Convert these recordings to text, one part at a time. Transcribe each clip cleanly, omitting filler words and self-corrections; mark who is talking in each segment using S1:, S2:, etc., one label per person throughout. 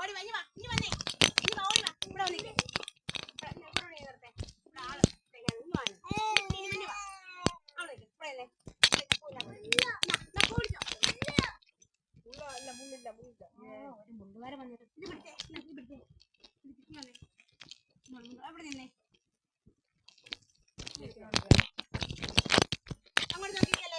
S1: ഓടി വഞ്ഞി വാ ഇനി വന്നേ ഇനി വാ ഓടി വാ ഇവിടെ വന്നില്ലേ ഒരു മുണ്ടുകാരെ വന്നിട്ട് ഇത് പിടിച്ചേ അവിടെ നിന്നേ അങ്ങോട്ട് നോക്കിക്കേ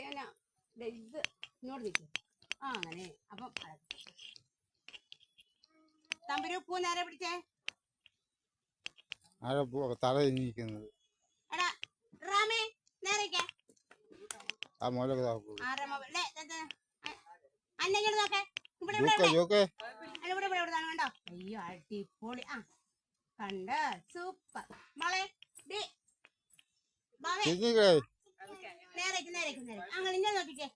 S1: എല്ലാവരും ഇത് ഇങ്ങോട്ട് നിൽക്കും ആ അങ്ങനെ അപ്പം തമ്പുരു പൂ നേരെ പിടിച്ചേ
S2: തല ഇരിക്കുന്നത്
S1: എടാ റാമേ നേരേക്ക്
S2: ആ മോലൊക്കെ
S1: അന്നെങ്ങോട്ട് നോക്കേ ഇവിടെ കണ്ടോ അയ്യോ അടിപൊളി ആ കണ്ട സൂപ്പർ മോളെ നേരേക്ക് അങ്ങനെ ഇന്നെ നോക്കിക്കേ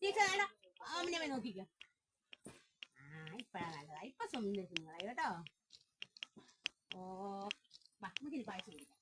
S1: ടീച്ചർ അമ്മനെ നോക്കിക്കോ ആ ഇപ്പഴാ നല്ലതാ ഇപ്പൊ സ്വന്തം കേട്ടോ ഓ ബാ നമുക്ക് പായസം കുടിക്കാം